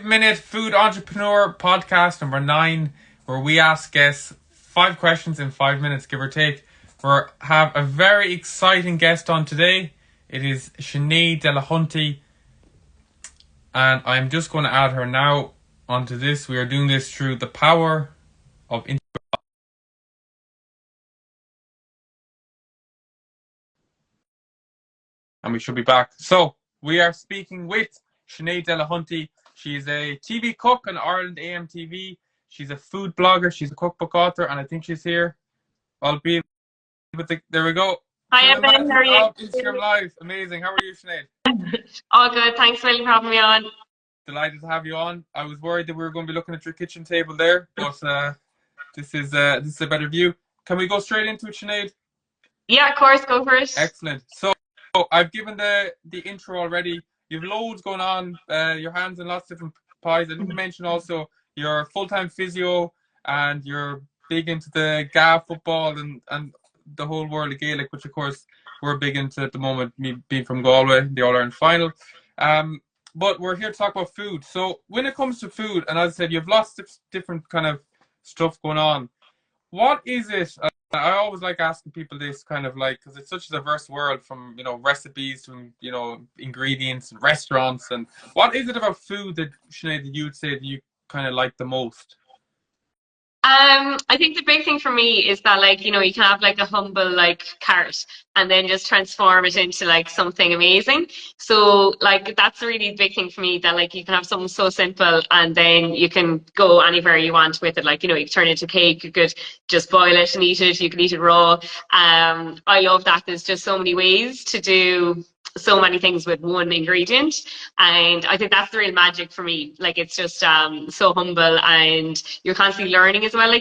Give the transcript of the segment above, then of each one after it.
5-minute food entrepreneur podcast number 9, where we ask guests 5 questions in 5 minutes, give or take. We have a very exciting guest on today. It is Sinead Delahunty, and I'm just going to add her now onto this. We are doing this through the power of internet. And we should be back. So we are speaking with Sinead Delahunty. She's a TV cook on Ireland AMTV. She's a food blogger. She's a cookbook author, and I think she's here. Albeit with there we go. Hi, Evan. How are you? Instagram Live. Amazing. How are you, Sinead? All good. Thanks for having me on. Delighted to have you on. I was worried that we were going to be looking at your kitchen table there, but this is a better view. Can we go straight into it, Sinead? Yeah, of course. Go for it. Excellent. So I've given the intro already. You've loads going on. Your hands in lots of different pies. I didn't mention also you're full-time physio, and you're big into the GA football and the whole world of Gaelic, which of course we're big into at the moment, me being from Galway, the All-Ireland final. But we're here to talk about food. So when it comes to food, and as I said, you have lots of different kind of stuff going on. What is it? I always like asking people this, kind of like, because it's such a diverse world, from recipes to ingredients and restaurants. And what is it about food that, Sinead, that you'd say that you kind of like the most? I think the big thing for me is that, you can have a humble carrot and then just transform it into something amazing. So that's a really big thing for me, that you can have something so simple and then you can go anywhere you want with it. You can turn it into cake, you could just boil it and eat it, you could eat it raw. I love that there's just so many ways to do so many things with one ingredient, and I think that's the real magic for me. It's just so humble, and you're constantly learning as well.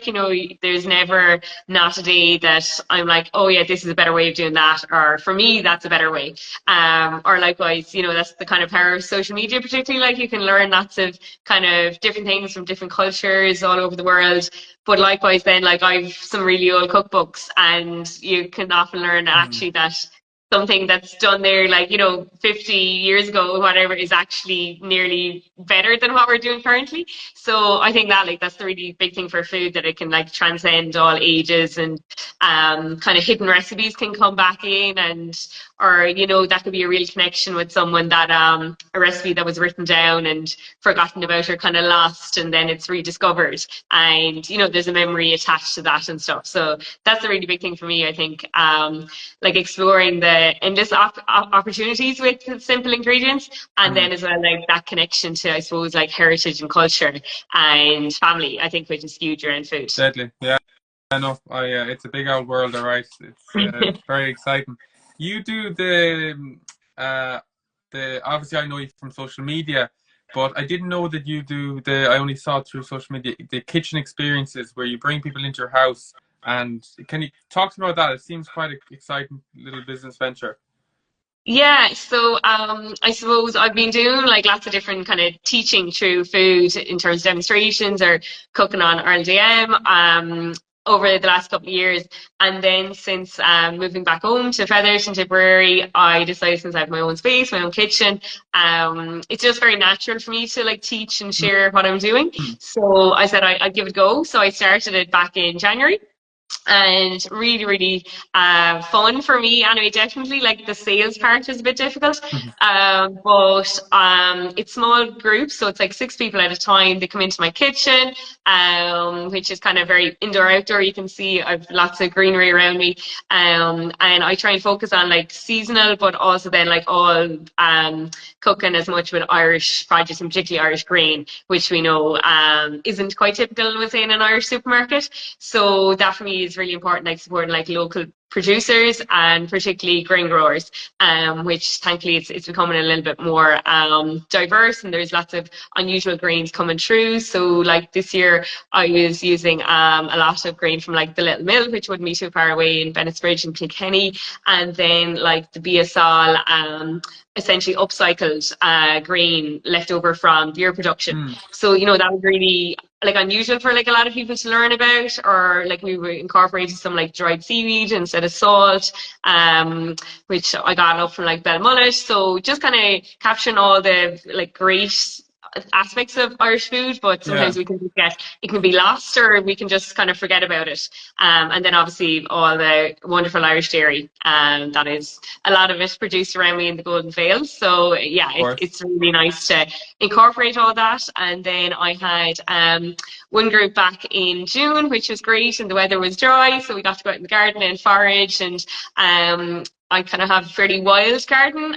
There's never not a day that I'm like, oh yeah, this is a better way of doing that, or for me that's a better way. Or likewise, that's the kind of power of social media, particularly. You can learn lots of kind of different things from different cultures all over the world. But likewise then, I've some really old cookbooks, and you can often learn actually that something that's done there 50 years ago, whatever, is actually nearly better than what we're doing currently. So I think that that's the really big thing for food, that it can transcend all ages, and kind of hidden recipes can come back in, or that could be a real connection with someone, that a recipe that was written down and forgotten about or kind of lost, and then it's rediscovered, and there's a memory attached to that and stuff. So that's a really big thing for me, I think. Exploring the endless opportunities with simple ingredients, and then as well that connection to, I suppose, heritage and culture and family, I think, which is huge around food. Deadly. Yeah, I know. It's a big old world, all right. It's very exciting. You do the obviously I know you from social media, but I didn't know that you do I only saw it through social media, the kitchen experiences where you bring people into your house. And can you talk to me about that? It seems quite an exciting little business venture. Yeah, so I suppose I've been doing lots of different kind of teaching through food in terms of demonstrations or cooking on Ireland AM over the last couple of years. And then since moving back home to Feathers and Tipperary, I decided, since I have my own space, my own kitchen, it's just very natural for me to teach and share what I'm doing. So I said I'd give it a go. So I started it back in January. And really fun for me anyway. Definitely the sales part is a bit difficult, but it's small groups, so it's 6 people at a time. They come into my kitchen, which is kind of very indoor outdoor. You can see I've lots of greenery around me, and I try and focus on seasonal, but also then all cooking as much with Irish produce, and particularly Irish grain, which we know isn't quite typical within an Irish supermarket. So that for me is really important, supporting local producers and particularly grain growers, which thankfully it's becoming a little bit more diverse, and there's lots of unusual grains coming through. So this year I was using a lot of grain from the Little Mill, which wouldn't be too far away in Bennett's and Kilkenny, and then the BSL essentially upcycled grain left over from beer production. So that was really unusual for a lot of people to learn about, or we were incorporating some dried seaweed instead of salt, which I got up from Belmullet. So just kind of capturing all the great aspects of Irish food, but Yeah, sometimes we can get it can be lost, or we can just kind of forget about it. And then obviously all the wonderful Irish dairy, that is a lot of it produced around me in the Golden Vale. So yeah, of course. it's really nice to incorporate all that. And then I had one group back in June, which was great, and the weather was dry, so we got to go out in the garden and forage. And I kind of have a fairly wild garden,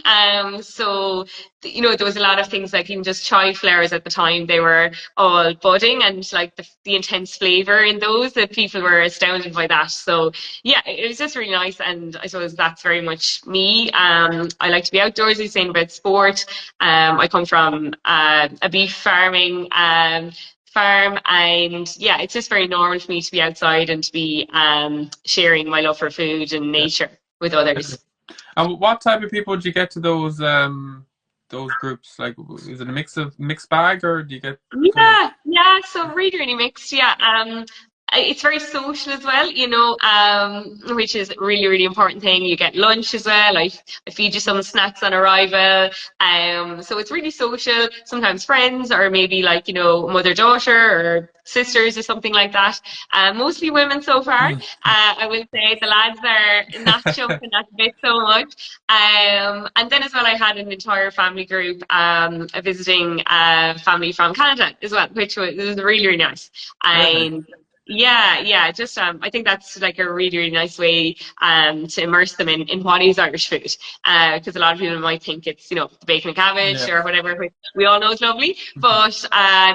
so there was a lot of things like even just chive flowers at the time. They were all budding, and like the intense flavor in those, that people were astounded by that. So yeah, it was just really nice, and I suppose that's very much me. I like to be outdoorsy, saying about sport. I come from a beef farming farm, and yeah, it's just very normal for me to be outside and to be sharing my love for food and Yeah. nature with others. And what type of people do you get to those groups? Like, is it a mixed bag, or do you get kind of? Yeah, so really, really mixed. Yeah, it's very social as well, which is a really, really important thing. You get lunch as well. I feed you some snacks on arrival. So it's really social. Sometimes friends, or maybe like, mother daughter or sisters or something like that. Mostly women so far. I will say the lads are not jumping at the bit so much. And then as well, I had an entire family group, a visiting family from Canada as well, which was really, really nice. Deadly. And yeah, just I think that's like a really, really nice way to immerse them in what is Irish food. Because a lot of people might think it's, the bacon and cabbage Yeah. or whatever, which we all know is lovely, but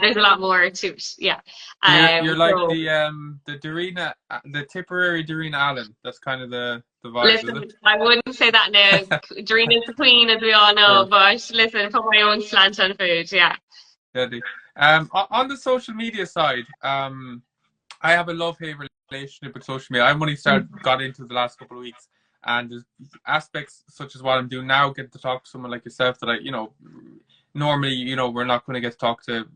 there's a lot more to it. Yeah. So you're like So the Darina, the Tipperary Darina Allen. That's kind of the vibe, is listen, I wouldn't say that now. Doreen is the queen, as we all know, it? but listen, put my own slant on food. Yeah. Deadly. On the social media side, I have a love-hate relationship with social media. I've only got into the last couple of weeks, and there's aspects such as what I'm doing now, get to talk to someone like yourself that normally, we're not going to get to talk to,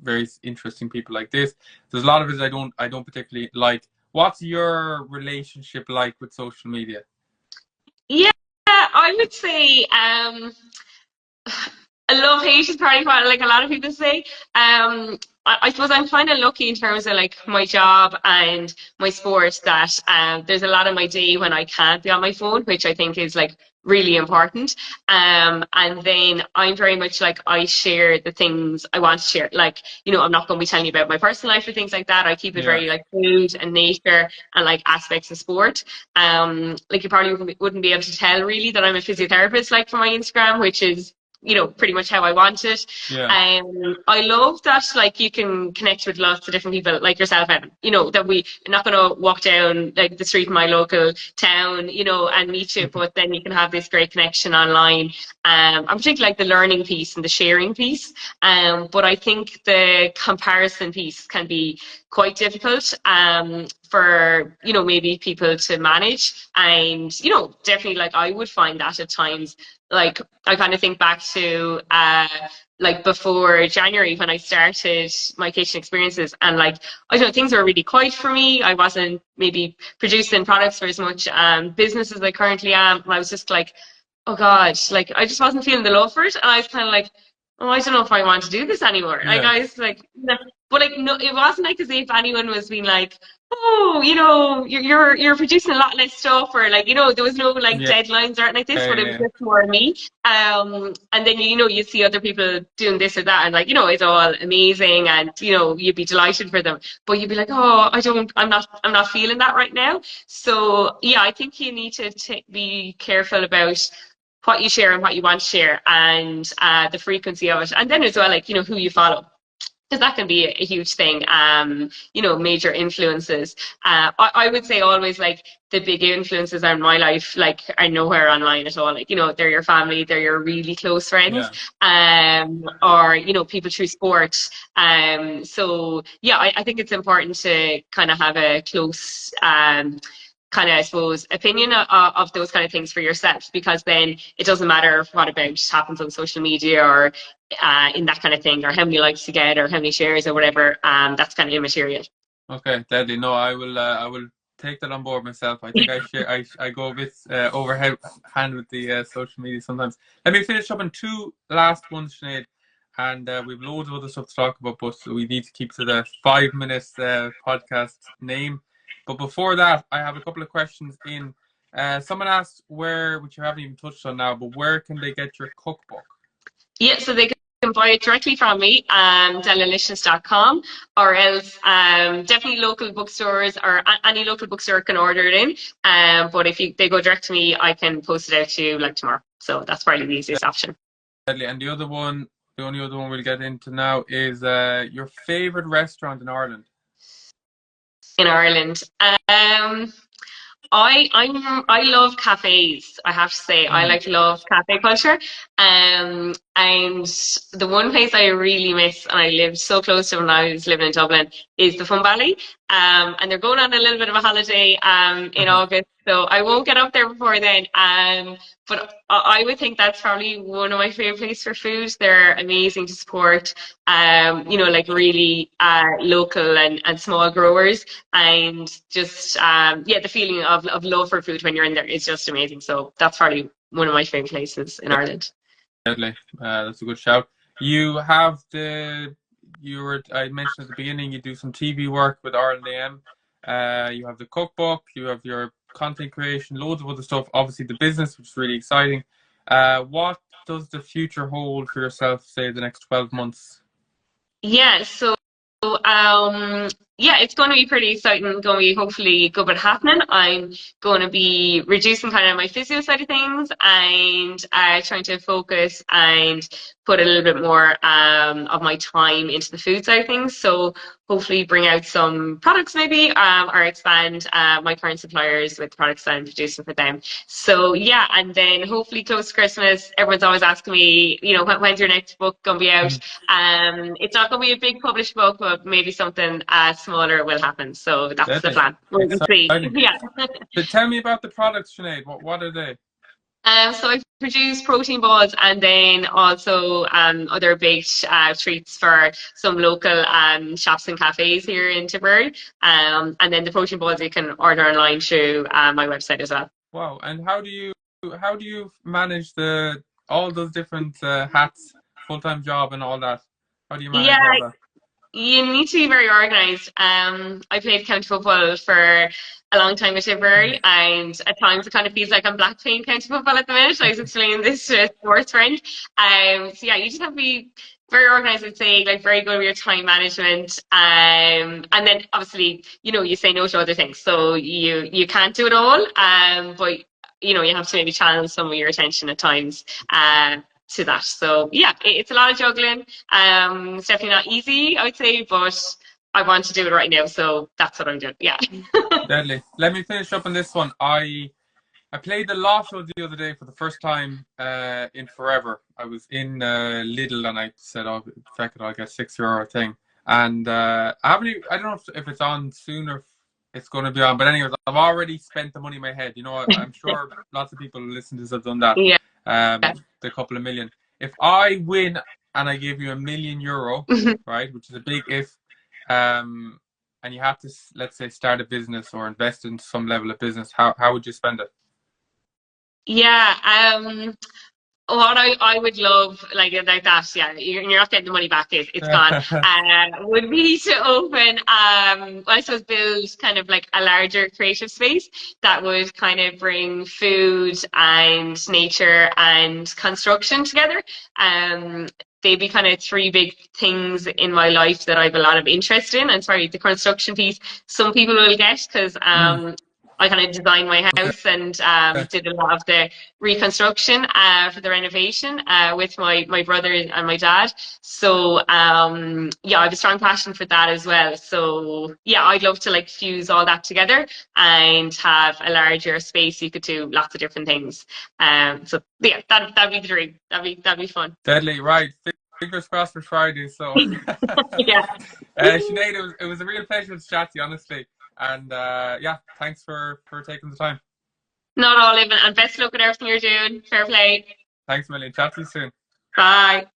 various interesting people like this. There's a lot of it I don't particularly like. What's your relationship like with social media? Yeah, I would say I love hate is probably what like a lot of people say. I suppose I'm kind of lucky in terms of like my job and my sport, that there's a lot of my day when I can't be on my phone, which I think is like really important. And then I'm very much like, I share the things I want to share. Like, I'm not going to be telling you about my personal life or things like that. I keep it Yeah. very like food and nature and like aspects of sport. Like you probably wouldn't be able to tell really that I'm a physiotherapist, like for my Instagram, which is pretty much how I want it. Yeah. I love that like you can connect with lots of different people like yourself, Evan. That we're not going to walk down like the street in my local town, and meet you, but then you can have this great connection online. I'm particularly like the learning piece and the sharing piece. But I think the comparison piece can be quite difficult for maybe people to manage. And definitely like I would find that at times. Like I kind of think back to like before January when I started my kitchen experiences, and like I don't know, things were really quiet for me. I wasn't maybe producing products for as much business as I currently am, and I was just like, oh God, like I just wasn't feeling the love for it, and I was kind of like, oh, I don't know if I want to do this anymore. Like Yeah. I was like, no. But like no, it wasn't like as if anyone was being like, oh, you're producing a lot less stuff, or like there was no like Yeah. deadlines or anything like this, but it was Yeah. just more me. And then you see other people doing this or that, and like it's all amazing, and you'd be delighted for them, but you'd be like, oh, I'm not feeling that right now. So yeah, I think you need to be careful about what you share and what you want to share, and the frequency of it, and then as well like who you follow, because that can be a huge thing. Major influences. I would say always like the big influences in my life like are nowhere online at all. Like they're your family, they're your really close friends, or people through sport. So yeah, I think it's important to kind of have a close kind of, I suppose, opinion of those kind of things for yourself, because then it doesn't matter what about happens on social media or in that kind of thing, or how many likes you get or how many shares or whatever. That's kind of immaterial. Okay, deadly. No, I will take that on board myself. I think I go a bit overhand with the social media sometimes. Let me finish up on two last ones, Sinead. and we've loads of other stuff to talk about, but we need to keep to the 5 minutes podcast name. But before that, I have a couple of questions in. Someone asked where, which you haven't even touched on now, but where can they get your cookbook? Yeah, so they can buy it directly from me, delahunty.com, or else definitely local bookstores or any local bookstore can order it in. But if they go direct to me, I can post it out to you like tomorrow. So that's probably the easiest option. Deadly. And the only other one we'll get into now is your favorite restaurant in Ireland. In Ireland. I love cafes. I have to say, I love cafe culture. And the one place I really miss, and I lived so close to when I was living in Dublin, is the Fun Valley. And they're going on a little bit of a holiday in August, so I won't get up there before then. But I would think that's probably one of my favorite places for food. They're amazing to support, like really local and small growers, and just the feeling of love for food when you're in there is just amazing. So that's probably one of my favorite places in Ireland. Deadly. That's a good shout. You have I mentioned at the beginning, you do some TV work with Ireland AM. You have the cookbook, you have your content creation, loads of other stuff. Obviously, the business, which is really exciting. What does the future hold for yourself, say, the next 12 months? Yeah, so it's going to be pretty exciting. Going to be hopefully good bit happening. I'm going to be reducing kind of my physio side of things and trying to focus and put a little bit more of my time into the food side of things. So hopefully bring out some products maybe or expand my current suppliers with products that I'm producing for them. So yeah, and then hopefully close to Christmas, everyone's always asking me, when's your next book going to be out? It's not going to be a big published book, but maybe something smaller will happen. So that's the plan. We'll see. Yeah. So tell me about the products, Sinead. What are they? So I produce protein balls and then also other baked treats for some local shops and cafes here in Tipperary. And then the protein balls you can order online through my website as well. Wow! And how do you manage all those different hats, full-time job, and all that? How do you manage all that? You need to be very organised. I played county football for a long time at Tipperary, and at times it kind of feels like I'm black playing county football at the minute. I was explaining this to a sports friend. So yeah, you just have to be very organised, I'd say, like very good with your time management. And then obviously, you say no to other things, so you can't do it all. But you have to maybe channel some of your attention at times. To that. So yeah, it's a lot of juggling. It's definitely not easy, I would say, but I want to do it right now, so that's what I'm doing. Yeah. Deadly. Let me finish up on this one. I played the lotto the other day for the first time in forever. I was in Lidl and I said, "Oh, feck it, I'll get €6 thing." And I don't know if it's on soon or if it's going to be on. But anyways, I've already spent the money in my head. I'm sure lots of people who listen to this have done that. Yeah. The couple of million. If I win and I give you €1,000,000, right, which is a big if, and you have to, let's say, start a business or invest in some level of business, how would you spend it? Yeah. What I would love, like that, yeah, you're not getting the money back, it's gone, would be to open, I suppose build kind of like a larger creative space that would kind of bring food and nature and construction together. They'd be kind of three big things in my life that I have a lot of interest in. And sorry, the construction piece, some people will get because I kind of designed my house and did a lot of the reconstruction for the renovation with my brother and my dad. So I have a strong passion for that as well. So yeah, I'd love to like fuse all that together and have a larger space you could do lots of different things. So yeah, that'd be the dream. That'd be fun. Deadly, right. Fingers crossed for Friday. So yeah. Sinead, it was a real pleasure to chat to you, honestly. And thanks for taking the time. Not all, Evan, and best of luck with everything you're doing. Fair play. Thanks a million. Chat to you soon. Bye.